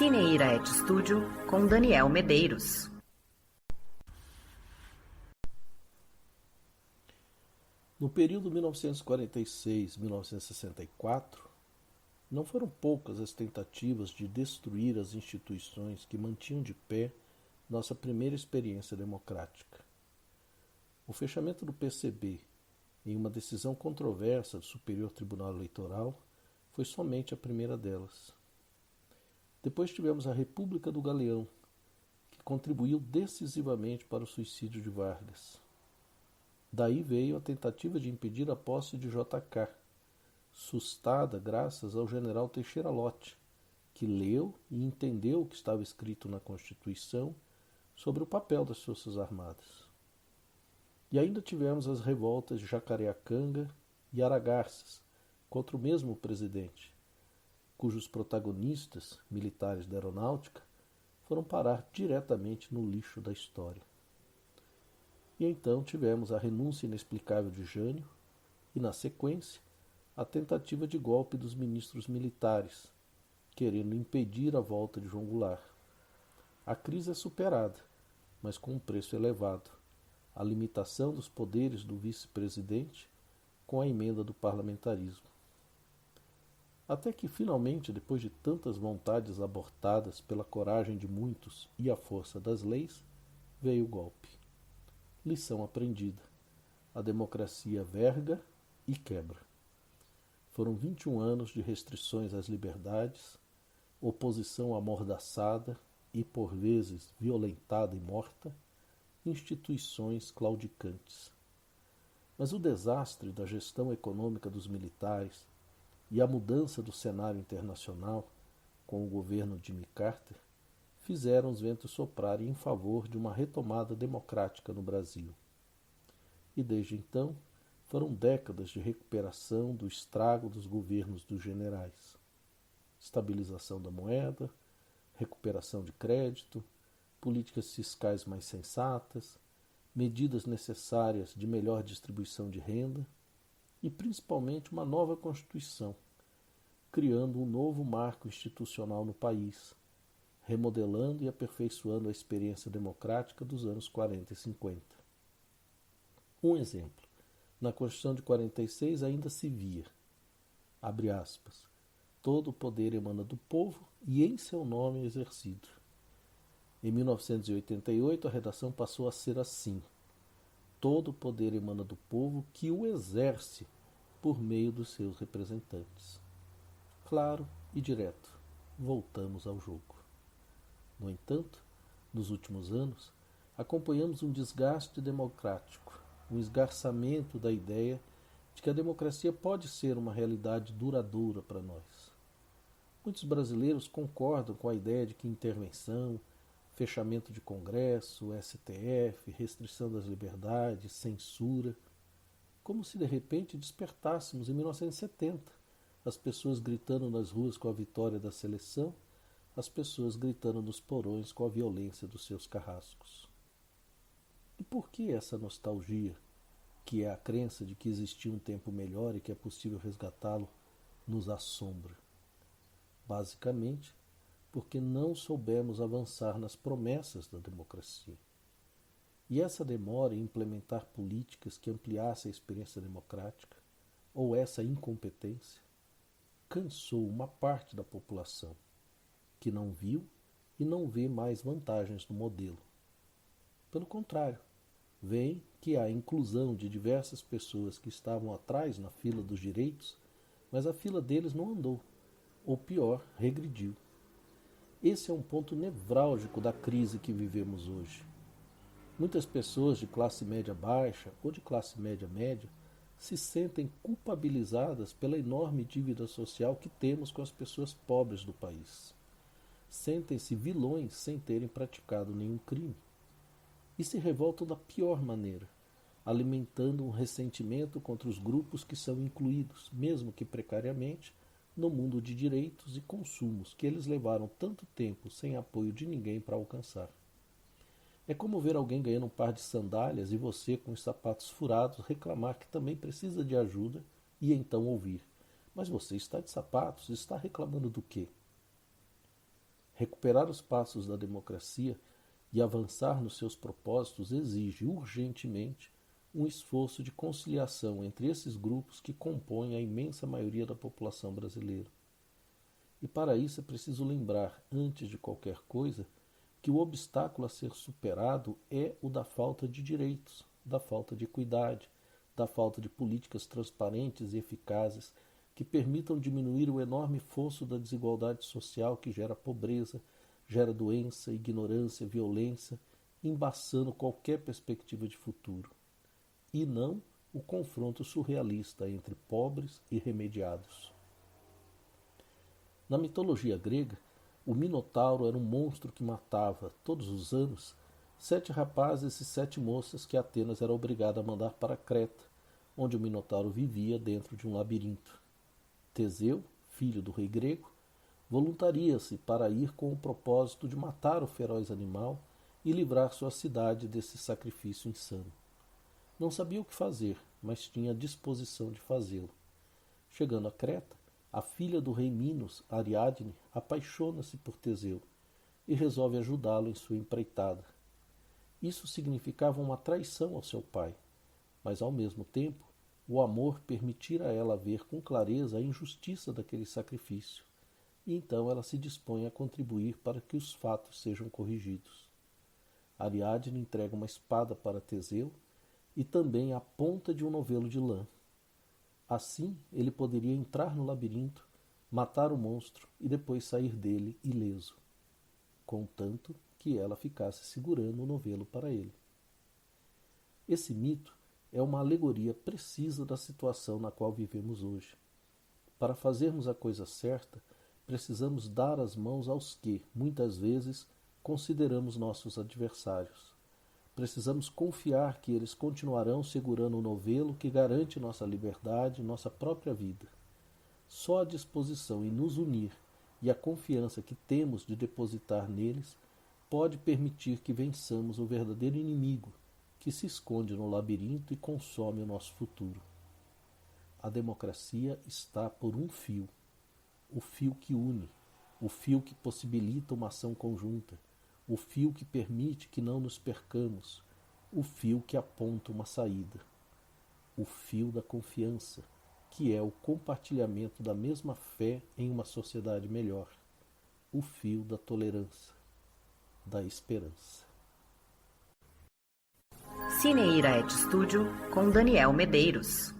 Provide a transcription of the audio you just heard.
Cineira Et Studio com Daniel Medeiros. No período 1946-1964, não foram poucas as tentativas de destruir as instituições que mantinham de pé nossa primeira experiência democrática. O fechamento do PCB em uma decisão controversa do Superior Tribunal Eleitoral foi somente a primeira delas. Depois tivemos a República do Galeão, que contribuiu decisivamente para o suicídio de Vargas. Daí veio a tentativa de impedir a posse de JK, sustada graças ao general Teixeira Lott, que leu e entendeu o que estava escrito na Constituição sobre o papel das Forças Armadas. E ainda tivemos as revoltas de Jacareacanga e Aragarças contra o mesmo presidente, cujos protagonistas, militares da aeronáutica, foram parar diretamente no lixo da história. E então tivemos a renúncia inexplicável de Jânio e, na sequência, a tentativa de golpe dos ministros militares, querendo impedir a volta de João Goulart. A crise é superada, mas com um preço elevado: a limitação dos poderes do vice-presidente com a emenda do parlamentarismo. Até que, finalmente, depois de tantas vontades abortadas pela coragem de muitos e a força das leis, veio o golpe. Lição aprendida: a democracia verga e quebra. Foram 21 anos de restrições às liberdades, oposição amordaçada e, por vezes, violentada e morta, instituições claudicantes. Mas o desastre da gestão econômica dos militares e a mudança do cenário internacional com o governo de Jimmy Carter fizeram os ventos soprarem em favor de uma retomada democrática no Brasil. E desde então foram décadas de recuperação do estrago dos governos dos generais. Estabilização da moeda, recuperação de crédito, políticas fiscais mais sensatas, medidas necessárias de melhor distribuição de renda e principalmente uma nova Constituição, criando um novo marco institucional no país, remodelando e aperfeiçoando a experiência democrática dos anos 40 e 50. Um exemplo: na Constituição de 46 ainda se via, abre aspas, todo o poder emana do povo e em seu nome é exercido. Em 1988 a redação passou a ser assim: todo o poder emana do povo que o exerce por meio dos seus representantes. Claro e direto, voltamos ao jogo. No entanto, nos últimos anos, acompanhamos um desgaste democrático, um esgarçamento da ideia de que a democracia pode ser uma realidade duradoura para nós. Muitos brasileiros concordam com a ideia de que intervenção, fechamento de Congresso, STF, restrição das liberdades, censura, como se de repente despertássemos em 1970, as pessoas gritando nas ruas com a vitória da seleção, as pessoas gritando nos porões com a violência dos seus carrascos. E por que essa nostalgia, que é a crença de que existia um tempo melhor e que é possível resgatá-lo, nos assombra? Basicamente, porque não soubemos avançar nas promessas da democracia. E essa demora em implementar políticas que ampliassem a experiência democrática, ou essa incompetência, cansou uma parte da população, que não viu e não vê mais vantagens no modelo. Pelo contrário, veem que há a inclusão de diversas pessoas que estavam atrás na fila dos direitos, mas a fila deles não andou, ou pior, regrediu. Esse é um ponto nevrálgico da crise que vivemos hoje. Muitas pessoas de classe média baixa ou de classe média média se sentem culpabilizadas pela enorme dívida social que temos com as pessoas pobres do país. Sentem-se vilões sem terem praticado nenhum crime. E se revoltam da pior maneira, alimentando um ressentimento contra os grupos que são incluídos, mesmo que precariamente, no mundo de direitos e consumos que eles levaram tanto tempo sem apoio de ninguém para alcançar. É como ver alguém ganhando um par de sandálias e você, com os sapatos furados, reclamar que também precisa de ajuda e então ouvir: mas você está de sapatos, está reclamando do quê? Recuperar os passos da democracia e avançar nos seus propósitos exige urgentemente um esforço de conciliação entre esses grupos que compõem a imensa maioria da população brasileira. E para isso é preciso lembrar, antes de qualquer coisa, que o obstáculo a ser superado é o da falta de direitos, da falta de equidade, da falta de políticas transparentes e eficazes que permitam diminuir o enorme fosso da desigualdade social que gera pobreza, gera doença, ignorância, violência, embaçando qualquer perspectiva de futuro. E não o confronto surrealista entre pobres e remediados. Na mitologia grega, o Minotauro era um monstro que matava, todos os anos, 7 rapazes e 7 moças que Atenas era obrigada a mandar para Creta, onde o Minotauro vivia dentro de um labirinto. Teseu, filho do rei grego, voluntaria-se para ir com o propósito de matar o feroz animal e livrar sua cidade desse sacrifício insano. Não sabia o que fazer, mas tinha disposição de fazê-lo. Chegando a Creta, a filha do rei Minos, Ariadne, apaixona-se por Teseu e resolve ajudá-lo em sua empreitada. Isso significava uma traição ao seu pai, mas ao mesmo tempo o amor permitira a ela ver com clareza a injustiça daquele sacrifício, e então ela se dispõe a contribuir para que os fatos sejam corrigidos. Ariadne entrega uma espada para Teseu e também a ponta de um novelo de lã. Assim, ele poderia entrar no labirinto, matar o monstro e depois sair dele ileso, contanto que ela ficasse segurando o novelo para ele. Esse mito é uma alegoria precisa da situação na qual vivemos hoje. Para fazermos a coisa certa, precisamos dar as mãos aos que, muitas vezes, consideramos nossos adversários. Precisamos confiar que eles continuarão segurando o novelo que garante nossa liberdade, nossa própria vida. Só a disposição em nos unir e a confiança que temos de depositar neles pode permitir que vençamos o verdadeiro inimigo que se esconde no labirinto e consome o nosso futuro. A democracia está por um fio, o fio que une, o fio que possibilita uma ação conjunta, o fio que permite que não nos percamos, o fio que aponta uma saída, o fio da confiança, que é o compartilhamento da mesma fé em uma sociedade melhor, o fio da tolerância, da esperança. Cineira Et Studio com Daniel Medeiros.